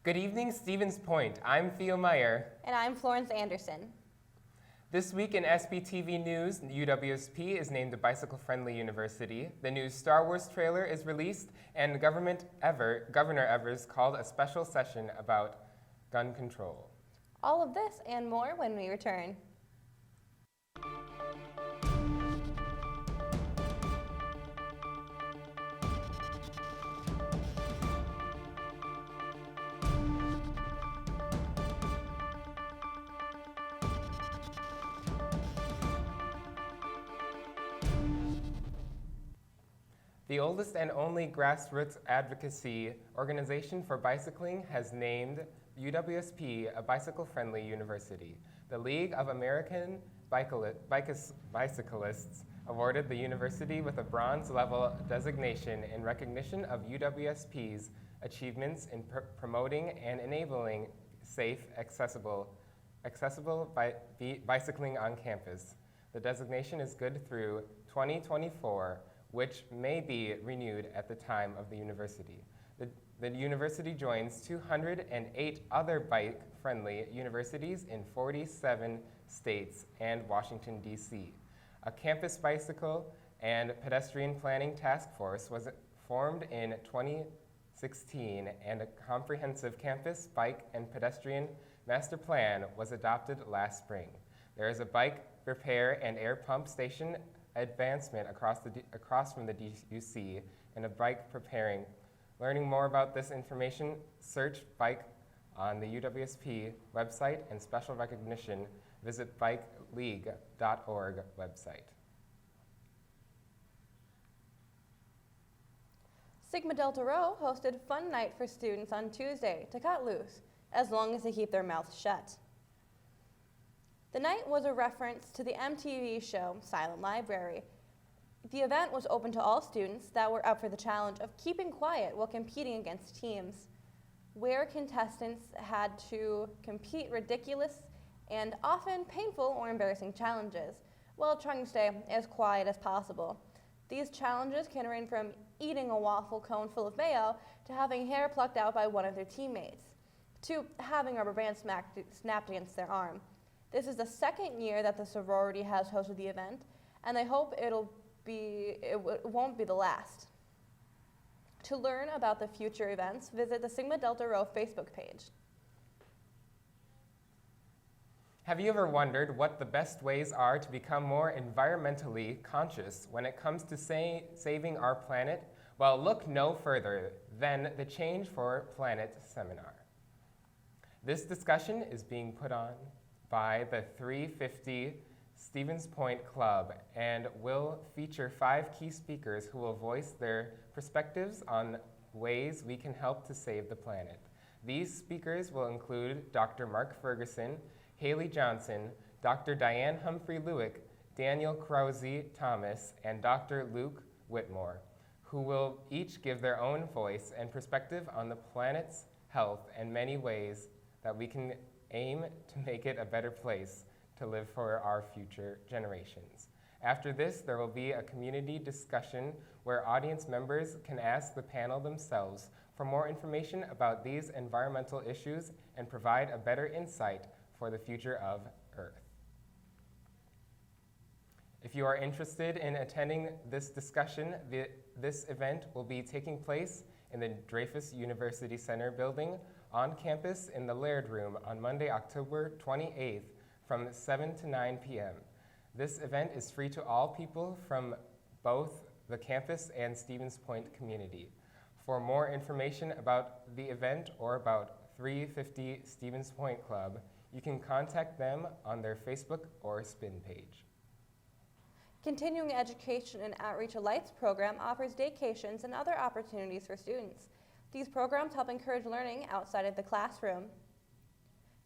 Good evening, Stevens Point. I'm Theo Meyer. And I'm Florence Anderson. This week in SPTV News, UWSP is named a bicycle-friendly university. The new Star Wars trailer is released, and Governor Evers called a special session about gun control. All of this and more when we return. The oldest and only grassroots advocacy organization for bicycling has named UWSP a bicycle-friendly university. The League of American Bicyclists awarded the university with a bronze-level designation in recognition of UWSP's achievements in promoting and enabling safe, accessible bicycling on campus. The designation is good through 2024, which may be renewed at the time of the university. The university joins 208 other bike-friendly universities in 47 states and Washington, D.C. A campus bicycle and pedestrian planning task force was formed in 2016, and a comprehensive campus, bike, and pedestrian master plan was adopted last spring. There is a bike repair and air pump station advancement across from the DUC and a bike preparing. Learning more about this information, search bike on the UWSP website, and special recognition, visit bikeleague.org website. Sigma Delta Rho hosted Fun Night for students on Tuesday to cut loose, as long as they keep their mouths shut. The night was a reference to the MTV show Silent Library. The event was open to all students that were up for the challenge of keeping quiet while competing against teams, where contestants had to compete ridiculous and often painful or embarrassing challenges while trying to stay as quiet as possible. These challenges can range from eating a waffle cone full of mayo to having hair plucked out by one of their teammates, to having a rubber band snapped against their arm. This is the second year that the sorority has hosted the event, and I hope it won't be the last. To learn about the future events, visit the Sigma Delta Rho Facebook page. Have you ever wondered what the best ways are to become more environmentally conscious when it comes to saving our planet? Well, look no further than the Change for Planet seminar. This discussion is being put on by the 350 Stevens Point Club and will feature 5 key speakers who will voice their perspectives on ways we can help to save the planet. These speakers will include Dr. Mark Ferguson, Haley Johnson, Dr. Diane Humphrey-Lewick, Daniel Krause-Thomas, and Dr. Luke Whitmore, who will each give their own voice and perspective on the planet's health and many ways that we can aim to make it a better place to live for our future generations. After this, there will be a community discussion where audience members can ask the panel themselves for more information about these environmental issues and provide a better insight for the future of Earth. If you are interested in attending this discussion, this event will be taking place in the Dreyfus University Center building on campus in the Laird Room on Monday, October 28th from 7 to 9 p.m. This event is free to all people from both the campus and Stevens Point community. For more information about the event or about 350 Stevens Point Club, you can contact them on their Facebook or SPIN page. Continuing Education and Outreach Lights program offers daycations and other opportunities for students. These programs help encourage learning outside of the classroom.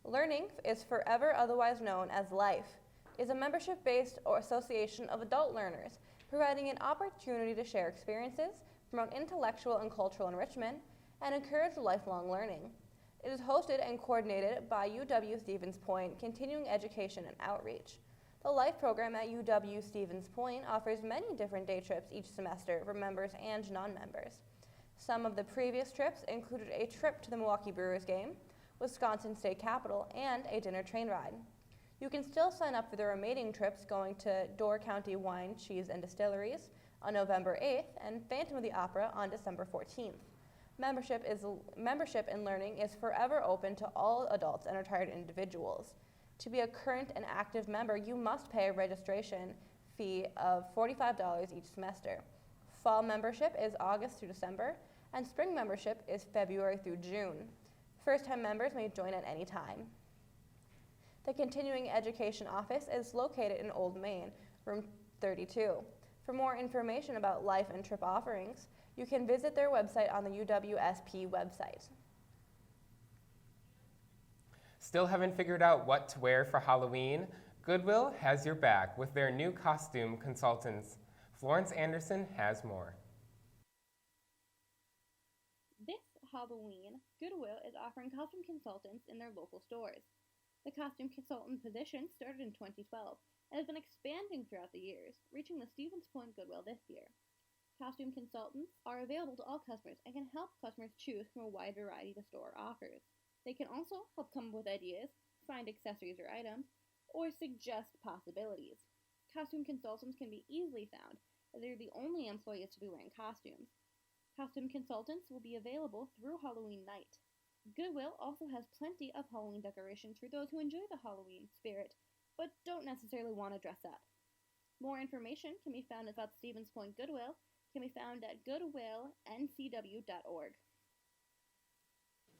Learning is forever otherwise known as Life, is a membership-based association of adult learners, providing an opportunity to share experiences, promote intellectual and cultural enrichment, and encourage lifelong learning. It is hosted and coordinated by UW Stevens Point Continuing Education and Outreach. The Life program at UW Stevens Point offers many different day trips each semester for members and non-members. Some of the previous trips included a trip to the Milwaukee Brewers game, Wisconsin State Capitol, and a dinner train ride. You can still sign up for the remaining trips going to Door County Wine, Cheese, and Distilleries on November 8th and Phantom of the Opera on December 14th. Membership and learning is forever open to all adults and retired individuals. To be a current and active member, you must pay a registration fee of $45 each semester. Fall membership is August through December, and spring membership is February through June. First-time members may join at any time. The Continuing Education Office is located in Old Main, room 32. For more information about life and trip offerings, you can visit their website on the UWSP website. Still haven't figured out what to wear for Halloween? Goodwill has your back with their new costume consultants. Florence Anderson has more. This Halloween, Goodwill is offering costume consultants in their local stores. The costume consultant position started in 2012 and has been expanding throughout the years, reaching the Stevens Point Goodwill this year. Costume consultants are available to all customers and can help customers choose from a wide variety the store offers. They can also help come up with ideas, find accessories or items, or suggest possibilities. Costume consultants can be easily found, as they're the only employees to be wearing costumes. Costume consultants will be available through Halloween night. Goodwill also has plenty of Halloween decorations for those who enjoy the Halloween spirit, but don't necessarily want to dress up. More information can be found about Stevens Point Goodwill can be found at goodwillncw.org.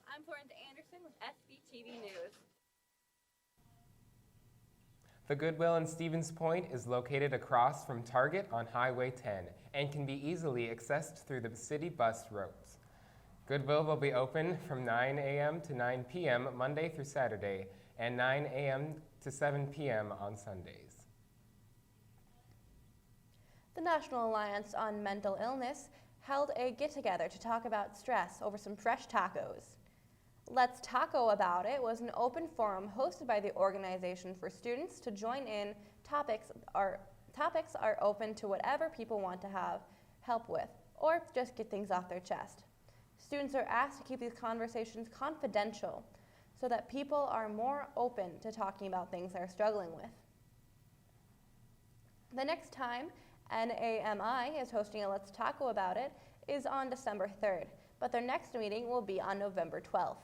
I'm Florence Anderson with SPTV News. The Goodwill in Stevens Point is located across from Target on Highway 10 and can be easily accessed through the city bus routes. Goodwill will be open from 9 a.m. to 9 p.m. Monday through Saturday and 9 a.m. to 7 p.m. on Sundays. The National Alliance on Mental Illness held a get-together to talk about stress over some fresh tacos. Let's Taco About It was an open forum hosted by the organization for students to join in. Topics are open to whatever people want to have help with, or just get things off their chest. Students are asked to keep these conversations confidential so that people are more open to talking about things they're struggling with. The next time NAMI is hosting a Let's Taco About It is on December 3rd, but their next meeting will be on November 12th.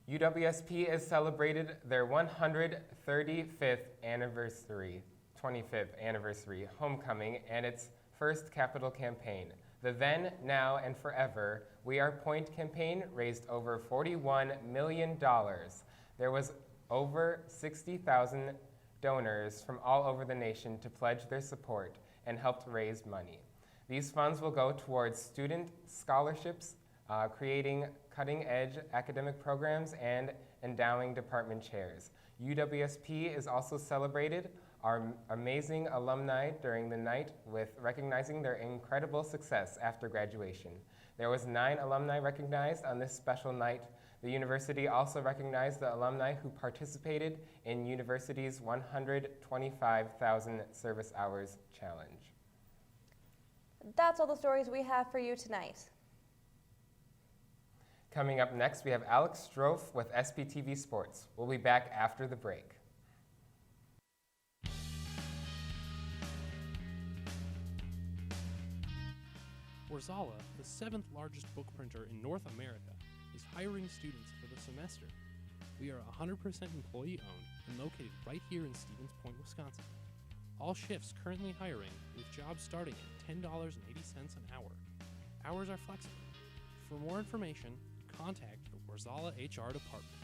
UWSP has celebrated their 25th anniversary homecoming and its first capital campaign. The Then, Now, and Forever We Are Point campaign raised over $41 million. There was over 60,000 donors from all over the nation to pledge their support and helped raise money. These funds will go towards student scholarships, creating cutting-edge academic programs, and endowing department chairs. UWSP is also celebrated our amazing alumni during the night with recognizing their incredible success after graduation. There was 9 alumni recognized on this special night. The university also recognized the alumni who participated in university's 125,000 service hours challenge. That's all the stories we have for you tonight. Coming up next, we have Alex Strofe with SPTV Sports. We'll be back after the break. Warzala, the 7th largest book printer in North America, is hiring students for the semester. We are 100% employee-owned and located right here in Stevens Point, Wisconsin. All shifts currently hiring, with jobs starting at $10.80 an hour. Hours are flexible. For more information, contact the Warzala HR department.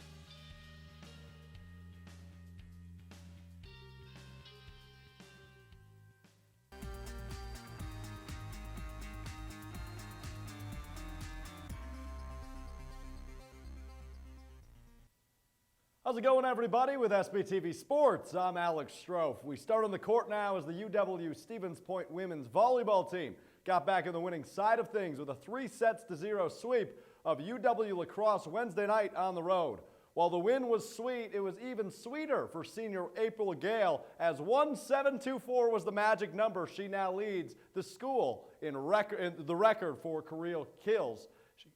How's it going, everybody, with SPTV Sports? I'm Alex Strofe. We start on the court now as the UW Stevens Point women's volleyball team got back in the winning side of things with a 3-0 sweep of UW Lacrosse Wednesday night on the road. While the win was sweet, it was even sweeter for senior April Gale, as 1724 was the magic number. She now leads the school in the record for career kills.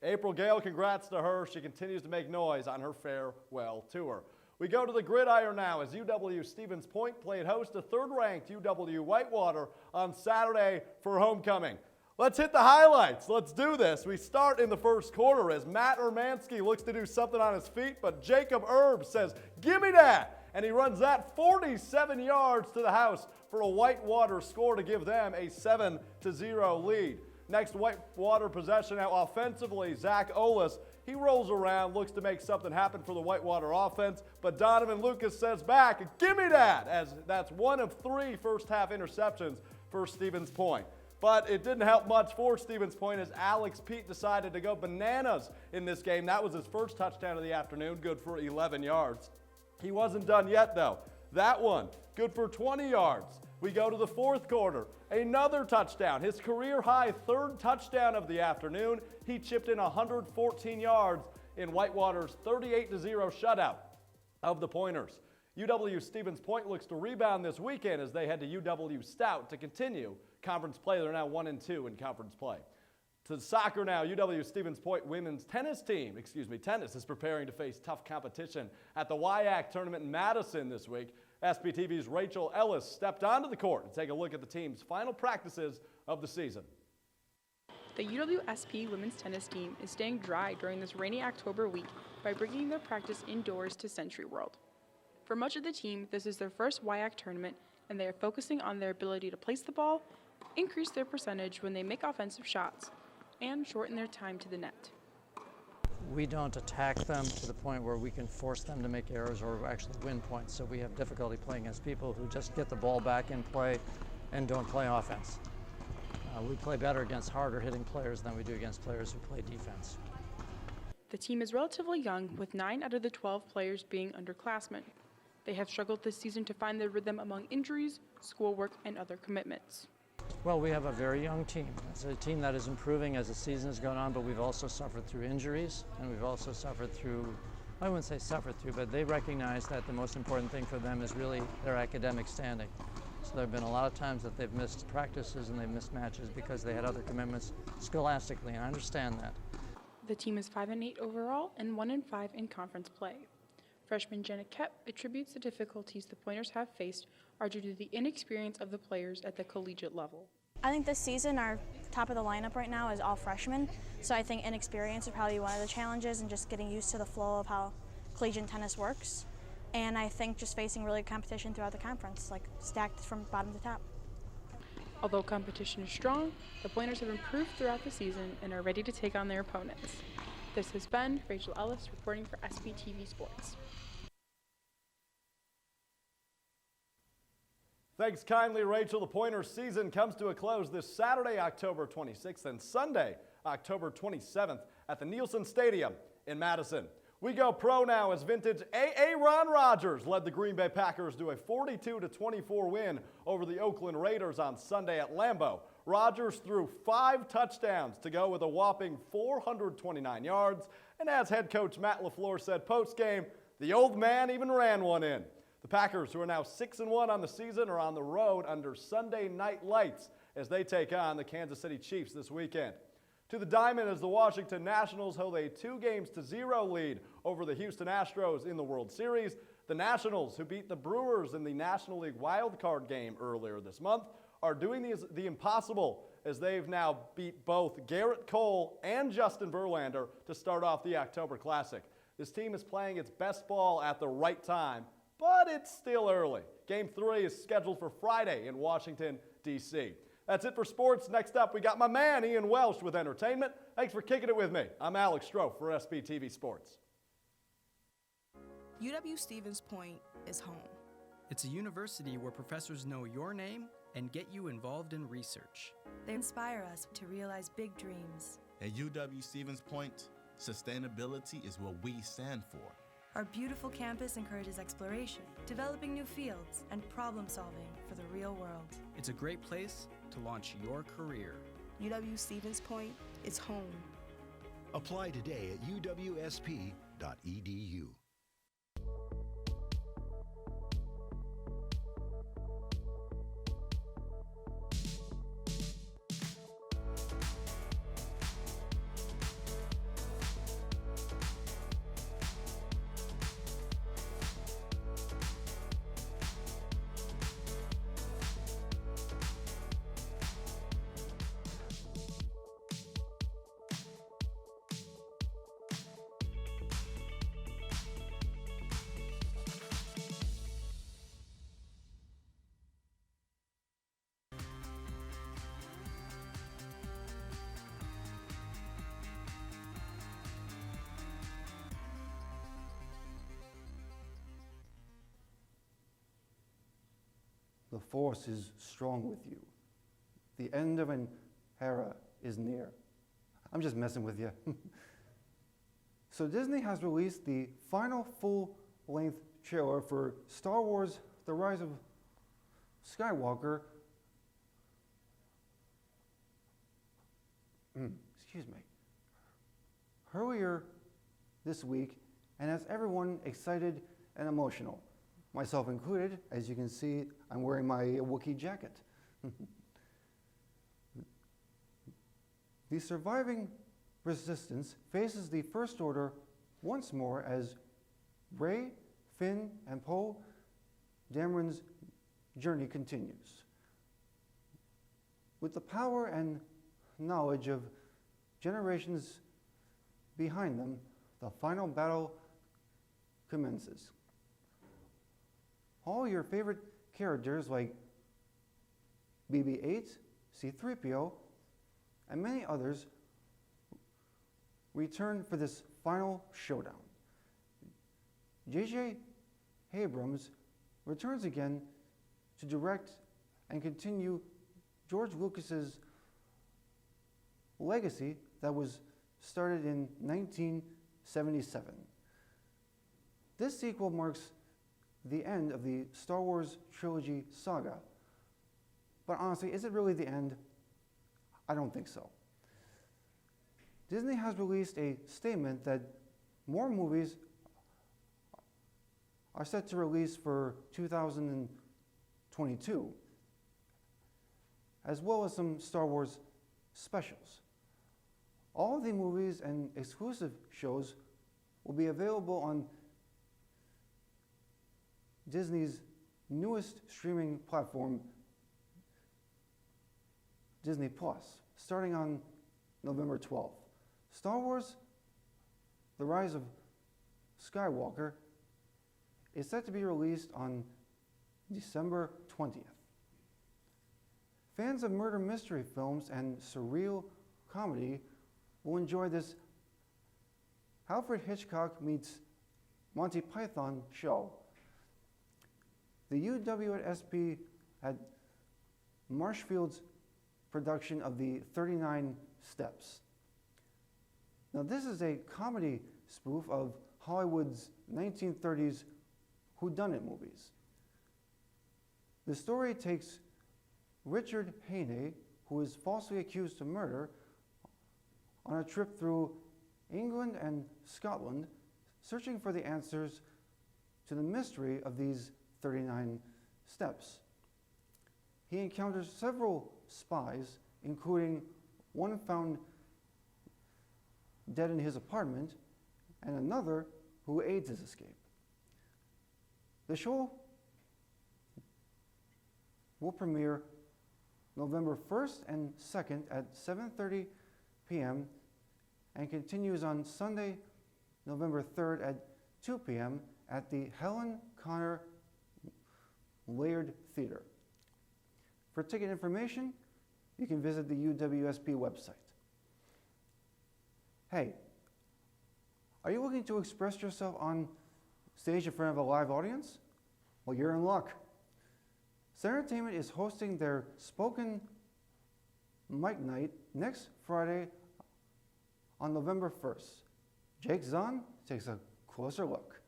April Gale, congrats to her. She continues to make noise on her farewell tour. We go to the gridiron now as UW Stevens Point played host to third-ranked UW Whitewater on Saturday for homecoming. Let's hit the highlights. Let's do this. We start in the first quarter as Matt Ermansky looks to do something on his feet, but Jacob Erb says, "Give me that!" And he runs that 47 yards to the house for a Whitewater score to give them a 7-0 lead. Next Whitewater possession now offensively, Zach Olis. He rolls around, looks to make something happen for the Whitewater offense, but Donovan Lucas says back, "Give me that!" As that's one of 3 first-half interceptions for Stevens Point. But it didn't help much for Stevens Point as Alex Pete decided to go bananas in this game. That was his first touchdown of the afternoon, good for 11 yards. He wasn't done yet, though. That one, good for 20 yards. We go to the fourth quarter. Another touchdown, his career-high 3rd touchdown of the afternoon. He chipped in 114 yards in Whitewater's 38-0 shutout of the Pointers. UW Stevens Point looks to rebound this weekend as they head to UW Stout to continue conference play. They're now 1-2 in conference play. To soccer now, UW Stevens Point women's tennis is preparing to face tough competition at the WIAC tournament in Madison this week. SPTV's Rachel Ellis stepped onto the court to take a look at the team's final practices of the season. The UWSP women's tennis team is staying dry during this rainy October week by bringing their practice indoors to Century World. For much of the team, this is their first WIAC tournament, and they are focusing on their ability to place the ball, increase their percentage when they make offensive shots, and shorten their time to the net. We don't attack them to the point where we can force them to make errors or actually win points, so we have difficulty playing against people who just get the ball back in play and don't play offense. We play better against harder hitting players than we do against players who play defense. The team is relatively young, with 9 out of the 12 players being underclassmen. They have struggled this season to find their rhythm among injuries, schoolwork, and other commitments. Well, we have a very young team. It's a team that is improving as the season has gone on, but we've also suffered through injuries, and we've also suffered through, I wouldn't say suffered through, but they recognize that the most important thing for them is really their academic standing. So there have been a lot of times that they've missed practices and they've missed matches because they had other commitments scholastically, and I understand that. The team is 5-8 overall and 1-5 in conference play. Freshman Janet Kep attributes the difficulties the Pointers have faced are due to the inexperience of the players at the collegiate level. I think this season our top of the lineup right now is all freshmen, so I think inexperience would probably be one of the challenges and just getting used to the flow of how collegiate tennis works. And I think just facing really good competition throughout the conference, like stacked from bottom to top. Although competition is strong, the Pointers have improved throughout the season and are ready to take on their opponents. This has been Rachel Ellis reporting for SPTV Sports. Thanks kindly, Rachel. The Pointers season comes to a close this Saturday, October 26th, and Sunday, October 27th at the Nielsen Stadium in Madison. We go pro now as vintage Ron Rodgers led the Green Bay Packers to a 42-24 win over the Oakland Raiders on Sunday at Lambeau. Rodgers threw 5 touchdowns to go with a whopping 429 yards, and as head coach Matt LaFleur said post-game, the old man even ran one in. The Packers, who are now 6-1 on the season, are on the road under Sunday night lights as they take on the Kansas City Chiefs this weekend. To the diamond as the Washington Nationals hold a 2-0 lead over the Houston Astros in the World Series. The Nationals, who beat the Brewers in the National League wildcard game earlier this month, are doing the impossible as they've now beat both Garrett Cole and Justin Verlander to start off the October Classic. This team is playing its best ball at the right time, but it's still early. Game 3 is scheduled for Friday in Washington, D.C. That's it for sports. Next up, we got my man, Ian Welsh, with entertainment. Thanks for kicking it with me. I'm Alex Stroh for SPTV Sports. UW Stevens Point is home. It's a university where professors know your name and get you involved in research. They inspire us to realize big dreams. At UW Stevens Point, sustainability is what we stand for. Our beautiful campus encourages exploration, developing new fields, and problem solving for the real world. It's a great place to launch your career. UW Stevens Point is home. Apply today at uwsp.edu. The force is strong with you. The end of an era is near. I'm just messing with you. So Disney has released the final full-length trailer for Star Wars: The Rise of Skywalker. Excuse me. Earlier this week, and has everyone excited and emotional, myself included. As you can see, I'm wearing my Wookiee jacket. The surviving resistance faces the First Order once more as Rey, Finn, and Poe Dameron's journey continues. With the power and knowledge of generations behind them, the final battle commences. All your favorite characters like BB-8, C-3PO, and many others return for this final showdown. J.J. Abrams returns again to direct and continue George Lucas's legacy that was started in 1977. This sequel marks the end of the Star Wars trilogy saga. But honestly, is it really the end? I don't think so. Disney has released a statement that more movies are set to release for 2022, as well as some Star Wars specials. All of the movies and exclusive shows will be available on Disney's newest streaming platform, Disney Plus, starting on November 12th. Star Wars: The Rise of Skywalker is set to be released on December 20th. Fans of murder mystery films and surreal comedy will enjoy this Alfred Hitchcock meets Monty Python show. The UWSP had Marshfield's production of the 39 Steps. Now, this is a comedy spoof of Hollywood's 1930s whodunit movies. The story takes Richard Haney, who is falsely accused of murder, on a trip through England and Scotland, searching for the answers to the mystery of these 39 steps. He encounters several spies, including one found dead in his apartment, and another who aids his escape. The show will premiere November 1st and 2nd at 7:30 p.m. and continues on Sunday, November 3rd at 2 p.m. at the Helen Connor Laird Theater. For ticket information, you can visit the UWSP website. Hey, are you looking to express yourself on stage in front of a live audience? Well, you're in luck. Center Entertainment is hosting their Spoken Mic Night next Friday on November 1st. Jake Zahn takes a closer look.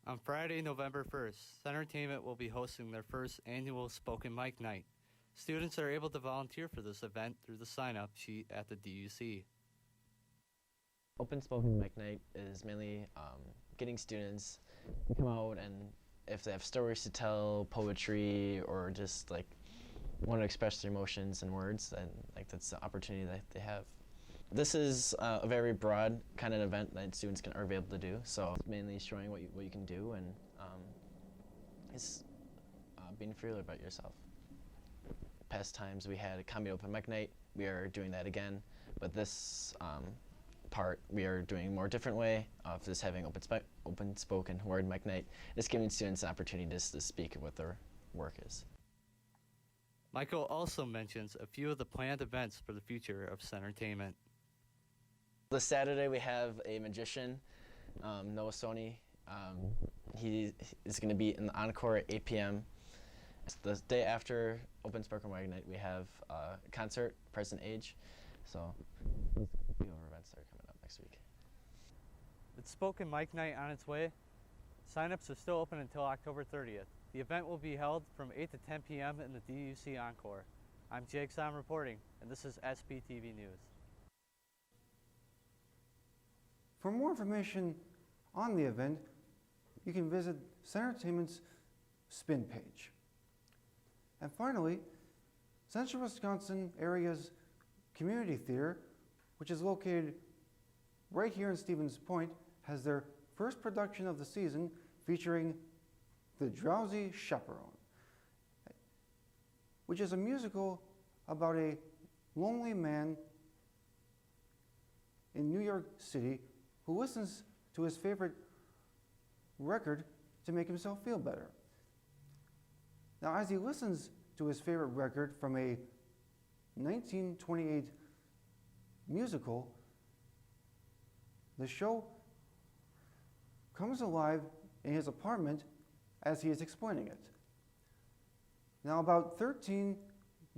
On Friday, November 1st, Center Entertainment will be hosting their first annual Spoken Mic Night. Students are able to volunteer for this event through the sign-up sheet at the DUC. Open Spoken Mic Night is mainly getting students to come out, and if they have stories to tell, poetry, or just like want to express their emotions in words, then like that's the opportunity that they have. This is a very broad kind of event that students are able to do. So it's mainly showing what you can do, and it's being freer about yourself. Past times we had a comedy open mic night. We are doing that again, but this part we are doing a more different way of just having open spoken word mic night. It's giving students an opportunity just to speak what their work is. Michael also mentions a few of the planned events for the future of Center Entertainment. This Saturday we have a magician, Noah Sony, He is going to be in the encore at 8 p.m. The day after Open Spoken Word Night, we have a concert, Present Age. So those are a few events that are coming up next week. It's Spoken Mic Night on its way. Sign-ups are still open until October 30th. The event will be held from 8 to 10 p.m. in the DUC Encore. I'm Jake Sam reporting, and this is SPTV News. For more information on the event, you can visit Center Entertainment's Spin page. And finally, Central Wisconsin Area's Community Theater, which is located right here in Stevens Point, has their first production of the season featuring The Drowsy Chaperone, which is a musical about a lonely man in New York City who listens to his favorite record to make himself feel better. Now, as he listens to his favorite record from a 1928 musical, the show comes alive in his apartment as he is explaining it. Now, about 13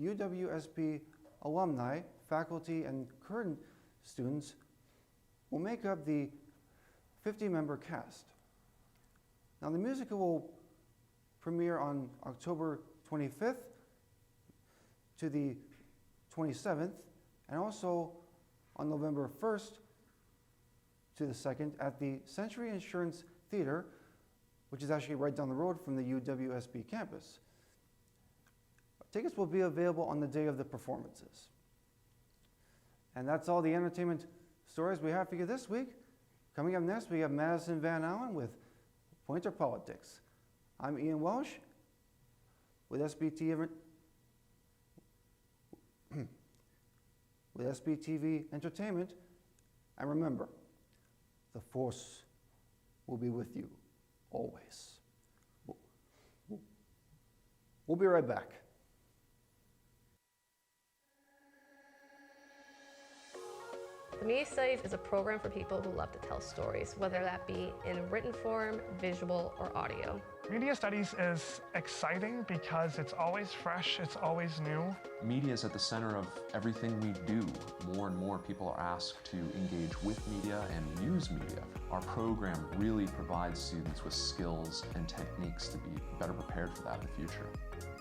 UWSP alumni, faculty, and current students will make up the 50-member cast. Now, the musical will premiere on October 25th to the 27th, and also on November 1st to the 2nd at the Century Insurance Theater, which is actually right down the road from the UWSP campus. Tickets will be available on the day of the performances. And that's all the entertainment stories we have for you this week. Coming up next, we have Madison Van Allen with Pointer Politics. I'm Ian Welsh with SPTV Entertainment. And remember, the Force will be with you always. We'll be right back. The Media Studies is a program for people who love to tell stories, whether that be in written form, visual, or audio. Media Studies is exciting because it's always fresh, it's always new. Media is at the center of everything we do. More and more people are asked to engage with media and use media. Our program really provides students with skills and techniques to be better prepared for that in the future.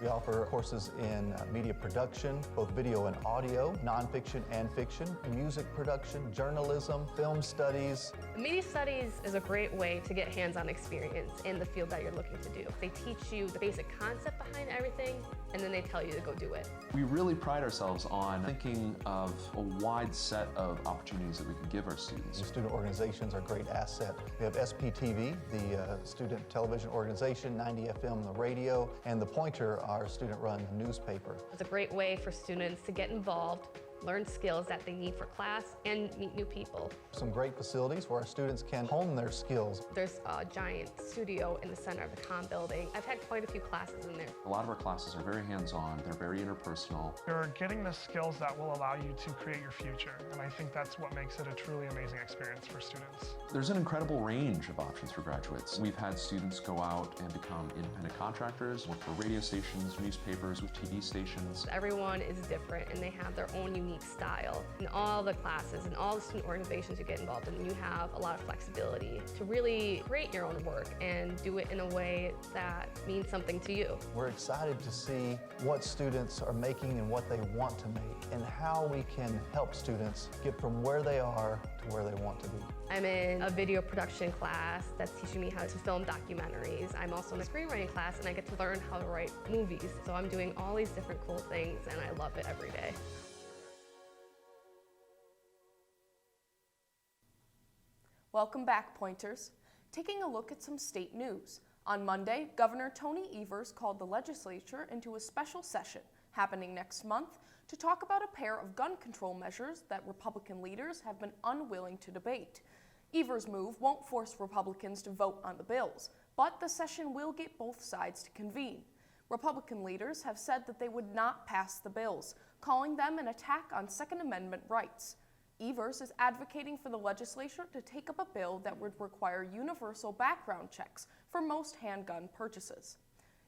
We offer courses in media production, both video and audio, nonfiction and fiction, music production, journalism, film studies. Media Studies is a great way to get hands-on experience in the field that you're looking to do. They teach you the basic concept behind everything, and then they tell you to go do it. We really pride ourselves on thinking of a wide set of opportunities that we can give our students. The student organizations are a great asset. We have SPTV, the student television organization, 90 FM, the radio, and The Pointer, our student-run newspaper. It's a great way for students to get involved, learn skills that they need for class, and meet new people. Some great facilities where our students can hone their skills. There's a giant studio in the center of the comm building. I've had quite a few classes in there. A lot of our classes are very hands-on, they're very interpersonal. You're getting the skills that will allow you to create your future, and I think that's what makes it a truly amazing experience for students. There's an incredible range of options for graduates. We've had students go out and become independent contractors, work for radio stations, newspapers, with TV stations. Everyone is different and they have their own unique style. In all the classes and all the student organizations you get involved in, you have a lot of flexibility to really create your own work and do it in a way that means something to you. We're excited to see what students are making and what they want to make and how we can help students get from where they are to where they want to be. I'm in a video production class that's teaching me how to film documentaries. I'm also in a screenwriting class and I get to learn how to write movies. So I'm doing all these different cool things and I love it every day. Welcome back, Pointers. Taking a look at some state news. On Monday, Governor Tony Evers called the legislature into a special session happening next month to talk about a pair of gun control measures that Republican leaders have been unwilling to debate. Evers' move won't force Republicans to vote on the bills, but the session will get both sides to convene. Republican leaders have said that they would not pass the bills, calling them an attack on Second Amendment rights. Evers is advocating for the legislature to take up a bill that would require universal background checks for most handgun purchases.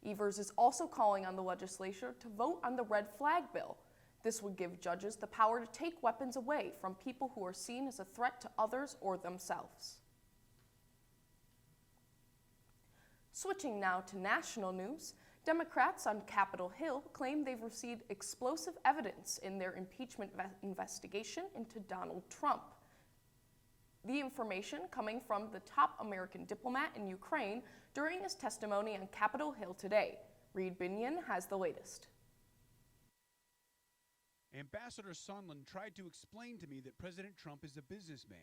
Evers is also calling on the legislature to vote on the red flag bill. This would give judges the power to take weapons away from people who are seen as a threat to others or themselves. Switching now to national news, Democrats on Capitol Hill claim they've received explosive evidence in their impeachment investigation into Donald Trump. The information coming from the top American diplomat in Ukraine during his testimony on Capitol Hill today. Reed Binion has the latest. Ambassador Sondland tried to explain to me that President Trump is a businessman.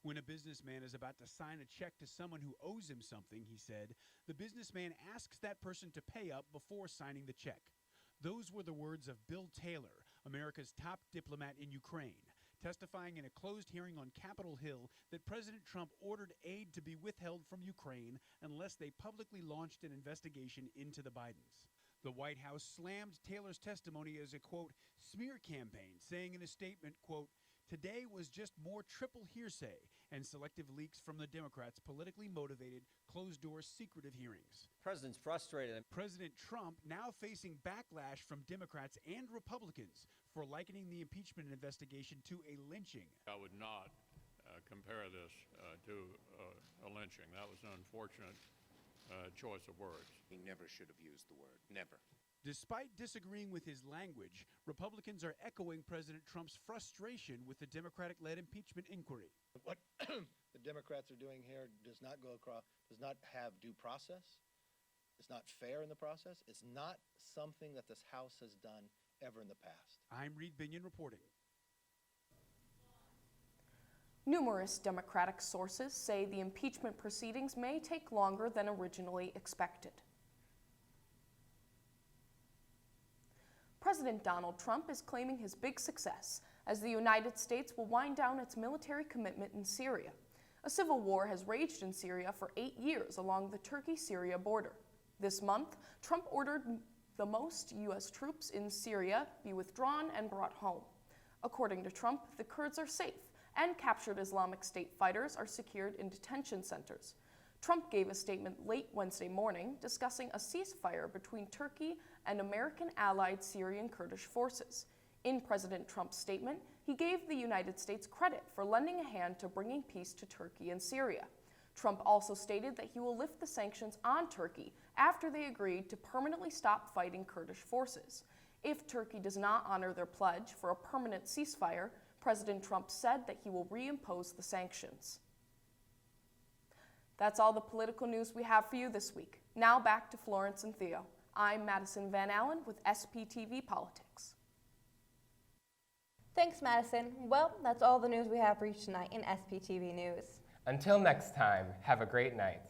When a businessman is about to sign a check to someone who owes him something, he said, the businessman asks that person to pay up before signing the check. Those were the words of Bill Taylor, America's top diplomat in Ukraine, testifying in a closed hearing on Capitol Hill that President Trump ordered aid to be withheld from Ukraine unless they publicly launched an investigation into the Bidens. The White House slammed Taylor's testimony as a, quote, smear campaign, saying in a statement, quote, today was just more triple hearsay and selective leaks from the Democrats' politically motivated, closed-door, secretive hearings. President's frustrated. President Trump now facing backlash from Democrats and Republicans for likening the impeachment investigation to a lynching. I would not compare this to a lynching. That was an unfortunate choice of words. He never should have used the word. Never. Despite disagreeing with his language, Republicans are echoing President Trump's frustration with the Democratic-led impeachment inquiry. What the Democrats are doing here does not go across, does not have due process. It's not fair in the process. It's not something that this House has done ever in the past. I'm Reed Binion reporting. Numerous Democratic sources say the impeachment proceedings may take longer than originally expected. President Donald Trump is claiming his big success as the United States will wind down its military commitment in Syria. A civil war has raged in Syria for 8 years along the Turkey-Syria border. This month, Trump ordered the most U.S. troops in Syria be withdrawn and brought home. According to Trump, the Kurds are safe, and captured Islamic State fighters are secured in detention centers. Trump gave a statement late Wednesday morning discussing a ceasefire between Turkey and American allied Syrian Kurdish forces. In President Trump's statement, he gave the United States credit for lending a hand to bringing peace to Turkey and Syria. Trump also stated that he will lift the sanctions on Turkey after they agreed to permanently stop fighting Kurdish forces. If Turkey does not honor their pledge for a permanent ceasefire, President Trump said that he will reimpose the sanctions. That's all the political news we have for you this week. Now back to Florence and Theo. I'm Madison Van Allen with SPTV Politics. Thanks, Madison. Well, that's all the news we have for you tonight in SPTV News. Until next time, have a great night.